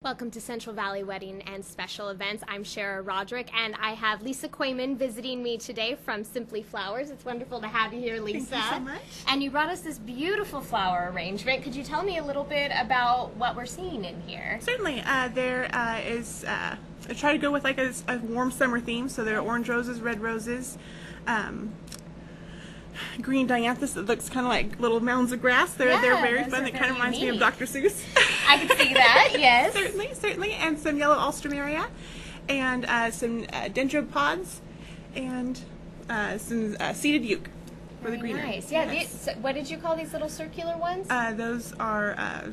Welcome to Central Valley Wedding and Special Events. I'm Shara Roderick, and I have Lisa Kooiman visiting me today from Simply Flowers. It's wonderful to have you here, Lisa. Thank you so much. And you brought us this beautiful flower arrangement. Could you tell me a little bit about what we're seeing in here? Certainly. There is, I try to go with like a warm summer theme, so there are orange roses, red roses, green dianthus that looks kind of like little mounds of grass. They're very fun. It kind of reminds me of Dr. Seuss. I can see that, yes. certainly. And some yellow alstroemeria, and some dendropods, and some seeded uke for the greenery. Nice. Yeah. Yes. What did you call these little circular ones? Those are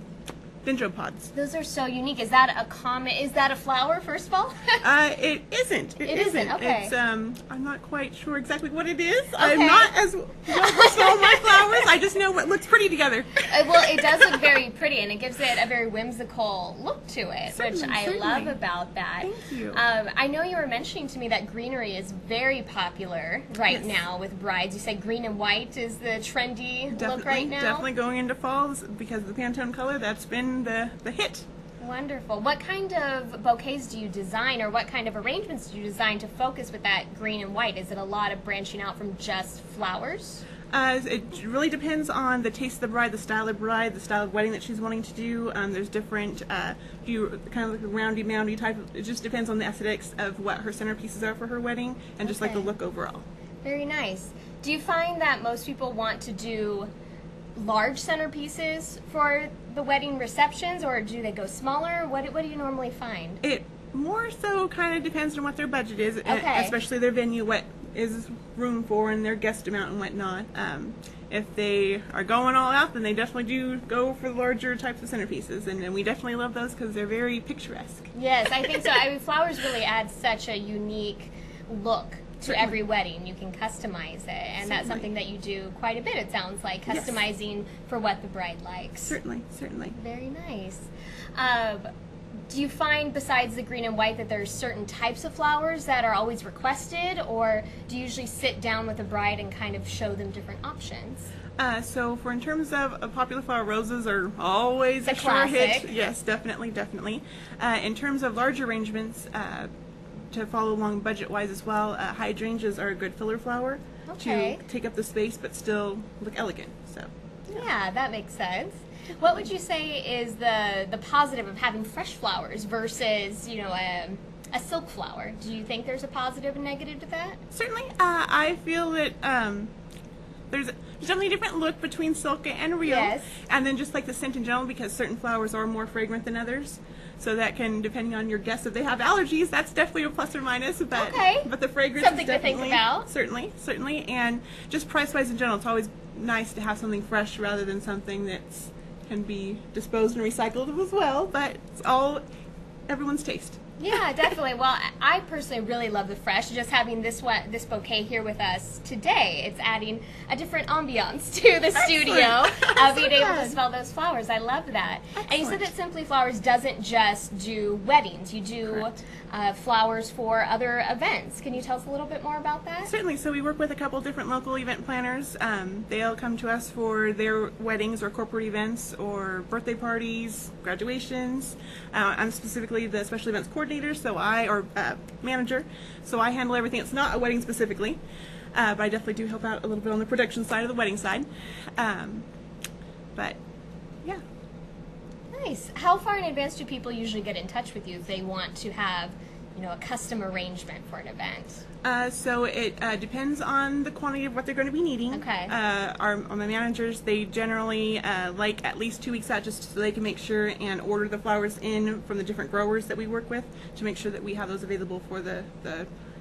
dendropods. Those are so unique. Is that a flower, first of all? It isn't. It isn't. Okay. It's, I'm not quite sure exactly what it is. Okay. I'm not as well versed on my flowers. I just know what looks pretty together. Well, it does look very pretty, and it gives it a very whimsical look to it, which I love about that. Thank you. I know you were mentioning to me that greenery is very popular right now with brides. You said green and white is the trendy look right now? Definitely going into fall because of the Pantone color. That's been the hit. Wonderful. What kind of bouquets do you design, or what kind of arrangements do you design to focus with that green and white? Is it a lot of branching out from just flowers? It really depends on the taste of the bride, the style of wedding that she's wanting to do. There's different, kind of like a roundy, moundy type. It just depends on the aesthetics of what her centerpieces are for her wedding, and just like the look overall. Very nice. Do you find that most people want to do large centerpieces for the wedding receptions, or do they go smaller? What do you normally find? It more so kind of depends on what their budget is, especially their venue, what is room for, and their guest amount and whatnot. If they are going all out, then they definitely do go for larger types of centerpieces, and we definitely love those because they're very picturesque. Yes, I think so. I mean, flowers really add such a unique look to every wedding. You can customize it, and that's something that you do quite a bit, it sounds like, customizing for what the bride likes. Certainly. Very nice. Do you find, besides the green and white, that there's certain types of flowers that are always requested, or do you usually sit down with a bride and kind of show them different options? So in terms of popular flower, roses are always a sure hit. Yes, definitely. In terms of large arrangements, to follow along budget-wise as well, hydrangeas are a good filler flower to take up the space but still look elegant. So yeah, that makes sense. What would you say is the positive of having fresh flowers versus, you know, a silk flower? Do you think there's a positive and negative to that? Certainly. I feel that there's definitely a different look between silk and real. Yes. And then just like the scent in general, because certain flowers are more fragrant than others. So that can, depending on your guests, if they have allergies, that's definitely a plus or minus. But the fragrance something is definitely, to think about. Certainly. And just price-wise in general, it's always nice to have something fresh rather than something that can be disposed and recycled as well. But it's all everyone's taste. Yeah, definitely. Well, I personally really love the fresh. Just having this bouquet here with us today, it's adding a different ambiance to the studio. Being able to smell those flowers, I love that. Excellent. And you said that Simply Flowers doesn't just do weddings. You do flowers for other events. Can you tell us a little bit more about that? Certainly. So we work with a couple different local event planners. They'll come to us for their weddings or corporate events or birthday parties, graduations. I'm specifically the special events coordinator, manager, so I handle everything. It's not a wedding specifically, but I definitely do help out a little bit on the production side of the wedding side. But yeah. Nice. How far in advance do people usually get in touch with you if they want to have, you know, a custom arrangement for an event? So it depends on the quantity of what they're going to be needing. Okay. My managers, they generally like at least 2 weeks out, just so they can make sure and order the flowers in from the different growers that we work with to make sure that we have those available for the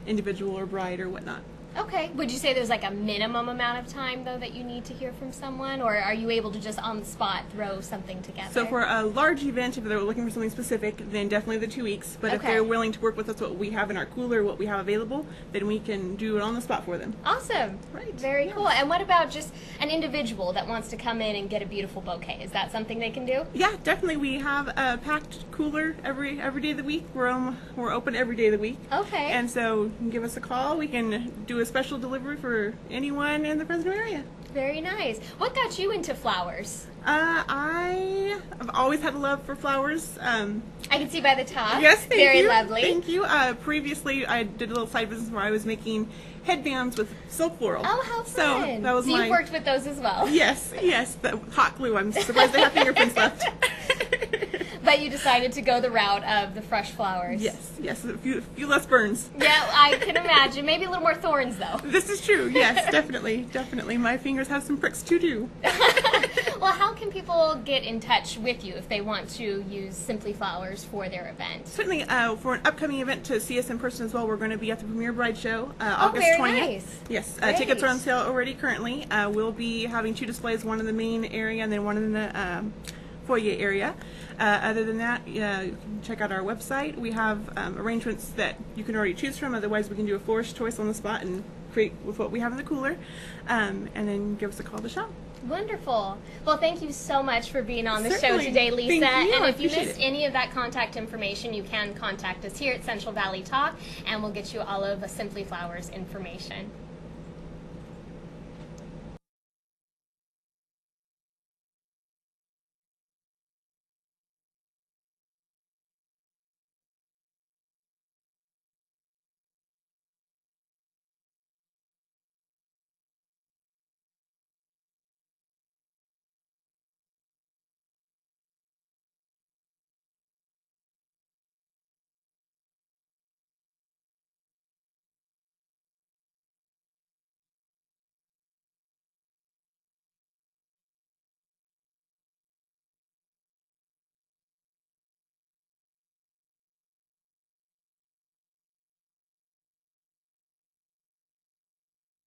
individual or bride or whatnot. Okay. Would you say there's like a minimum amount of time, though, that you need to hear from someone, or are you able to just on the spot throw something together? So for a large event, if they're looking for something specific, then definitely the 2 weeks. But if they're willing to work with us, what we have in our cooler, what we have available, then we can do it on the spot for them. Awesome. Right. Very cool. And what about just an individual that wants to come in and get a beautiful bouquet? Is that something they can do? Yeah, definitely. We have a packed cooler every day of the week. We're open every day of the week. Okay. And so you can give us a call. We can do a special delivery for anyone in the Fresno area. Very nice. What got you into flowers? I have always had a love for flowers. I can see by the top. Yes, thank Very you. lovely. Thank you. Previously, I did a little side business where I was making headbands with silk floral. Oh, how fun. So that was you've worked with those as well. Yes, the hot glue. I'm surprised they have fingerprints left. But you decided to go the route of the fresh flowers. Yes, a few less burns. Yeah, I can imagine. Maybe a little more thorns, though. This is true. Yes, definitely. My fingers have some pricks to do. Well, how can people get in touch with you if they want to use Simply Flowers for their event? Certainly, for an upcoming event to see us in person as well, we're going to be at the Premier Bride Show, August very 20th. Nice. Yes, Great. tickets are on sale already currently. We'll be having 2 displays, one in the main area and then one in the foyer area. Other than that, you can check out our website. We have arrangements that you can already choose from. Otherwise, we can do a florist choice on the spot and create with what we have in the cooler. And then give us a call to shop. Wonderful. Well, thank you so much for being on the Certainly. show today, Lisa. Thank you. And I if you appreciate missed it. any of that contact information, you can contact us here at Central Valley Talk, and we'll get you all of Simply Flowers information.